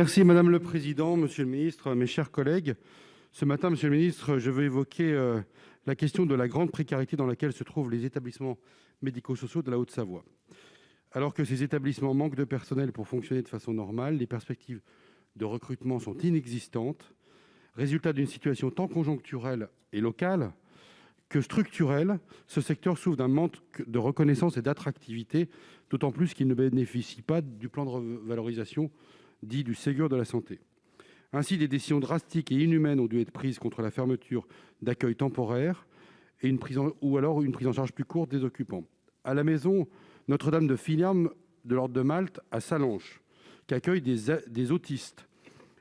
Merci Madame le Président, Monsieur le Ministre, mes chers collègues. Ce matin, Monsieur le Ministre, je veux évoquer la question de la grande précarité dans laquelle se trouvent les établissements médico-sociaux de la Haute-Savoie. Alors que ces établissements manquent de personnel pour fonctionner de façon normale, les perspectives de recrutement sont inexistantes, résultat d'une situation tant conjoncturelle et locale que structurelle. Ce secteur souffre d'un manque de reconnaissance et d'attractivité, d'autant plus qu'il ne bénéficie pas du plan de revalorisation dit du Ségur de la santé. Ainsi, des décisions drastiques et inhumaines ont dû être prises contre la fermeture d'accueil temporaire et une prise en charge plus courte des occupants. À la maison Notre-Dame de Filiam de l'Ordre de Malte à Sallanches, qui accueille des autistes,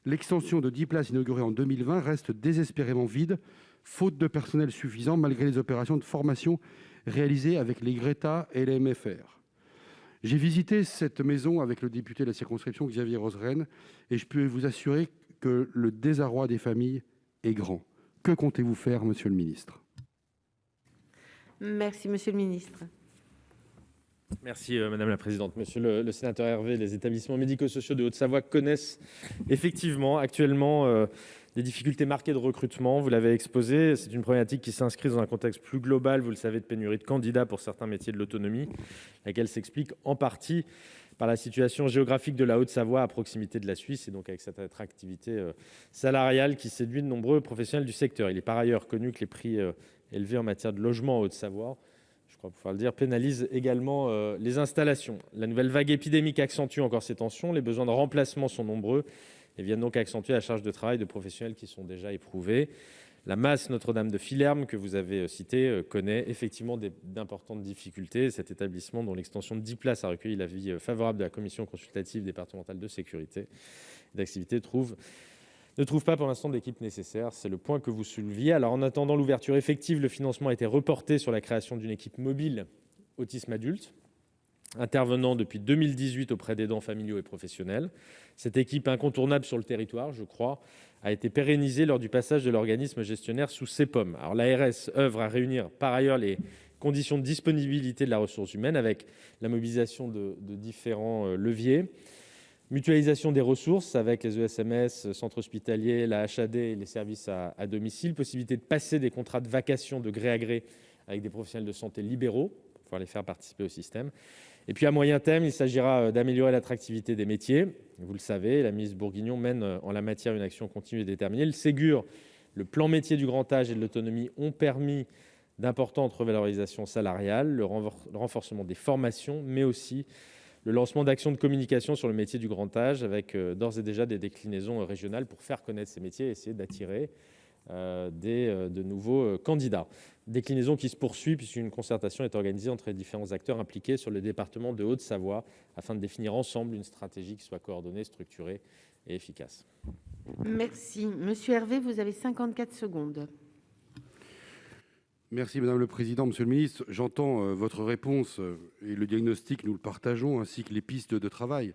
l'extension de 10 places inaugurée en 2020 reste désespérément vide, faute de personnel suffisant malgré les opérations de formation réalisées avec les Greta et les MFR. J'ai visité cette maison avec le député de la circonscription, Xavier Roseren, et je peux vous assurer que le désarroi des familles est grand. Que comptez-vous faire, Monsieur le Ministre ? Merci, Monsieur le Ministre. Merci Madame la Présidente. Monsieur le sénateur Hervé, les établissements médico-sociaux de Haute-Savoie connaissent effectivement actuellement des difficultés marquées de recrutement. Vous l'avez exposé, c'est une problématique qui s'inscrit dans un contexte plus global, vous le savez, de pénurie de candidats pour certains métiers de l'autonomie, laquelle s'explique en partie par la situation géographique de la Haute-Savoie à proximité de la Suisse et donc avec cette attractivité salariale qui séduit de nombreux professionnels du secteur. Il est par ailleurs connu que les prix élevés en matière de logement en Haute-Savoie, je crois pouvoir le dire, pénalise également les installations. La nouvelle vague épidémique accentue encore ces tensions, les besoins de remplacement sont nombreux et viennent donc accentuer la charge de travail de professionnels qui sont déjà éprouvés. La masse Notre-Dame de Filerme, que vous avez citée, connaît effectivement d'importantes difficultés. Cet établissement, dont l'extension de 10 places a recueilli l'avis favorable de la commission consultative départementale de sécurité et d'activité, ne trouve pas pour l'instant d'équipe nécessaire. C'est le point que vous souleviez. Alors, en attendant l'ouverture effective, le financement a été reporté sur la création d'une équipe mobile autisme adulte, intervenant depuis 2018 auprès d'aidants familiaux et professionnels. Cette équipe incontournable sur le territoire, je crois, a été pérennisée lors du passage de l'organisme gestionnaire sous CEPOM. Alors, l'ARS œuvre à réunir par ailleurs les conditions de disponibilité de la ressource humaine avec la mobilisation de différents leviers. Mutualisation des ressources avec les ESMS, centres hospitaliers, la HAD et les services à domicile, possibilité de passer des contrats de vacation de gré à gré avec des professionnels de santé libéraux pour pouvoir les faire participer au système. Et puis à moyen terme, il s'agira d'améliorer l'attractivité des métiers. Vous le savez, la ministre Bourguignon mène en la matière une action continue et déterminée. Le Ségur, le plan métier du grand âge et de l'autonomie ont permis d'importantes revalorisations salariales, le renforcement des formations, mais aussi le lancement d'actions de communication sur le métier du grand âge avec d'ores et déjà des déclinaisons régionales pour faire connaître ces métiers et essayer d'attirer de nouveaux candidats. Déclinaison qui se poursuit puisqu'une concertation est organisée entre les différents acteurs impliqués sur le département de Haute-Savoie afin de définir ensemble une stratégie qui soit coordonnée, structurée et efficace. Merci. Monsieur Hervé, vous avez 54 secondes. Merci Madame le Président, Monsieur le Ministre. J'entends votre réponse et le diagnostic, nous le partageons, ainsi que les pistes de travail.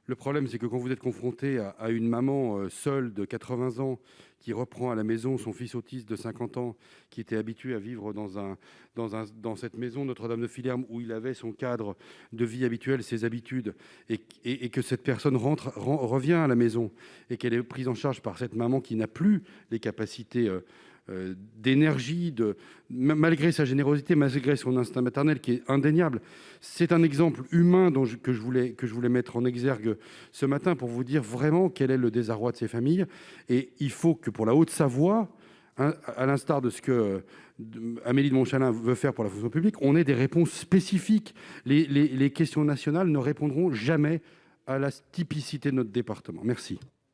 Le problème, c'est que quand vous êtes confronté à une maman seule de 80 ans qui reprend à la maison son fils autiste de 50 ans, qui était habitué à vivre dans cette maison Notre-Dame de Filerme où il avait son cadre de vie habituel, ses habitudes, et que cette personne revient à la maison et qu'elle est prise en charge par cette maman qui n'a plus les capacités d'énergie, malgré sa générosité, malgré son instinct maternel qui est indéniable. C'est un exemple humain que je voulais mettre en exergue ce matin pour vous dire vraiment quel est le désarroi de ces familles. Et il faut que pour la Haute-Savoie, à l'instar de ce que Amélie de Montchalin veut faire pour la fonction publique, on ait des réponses spécifiques. Les questions nationales ne répondront jamais à la typicité de notre département. Merci.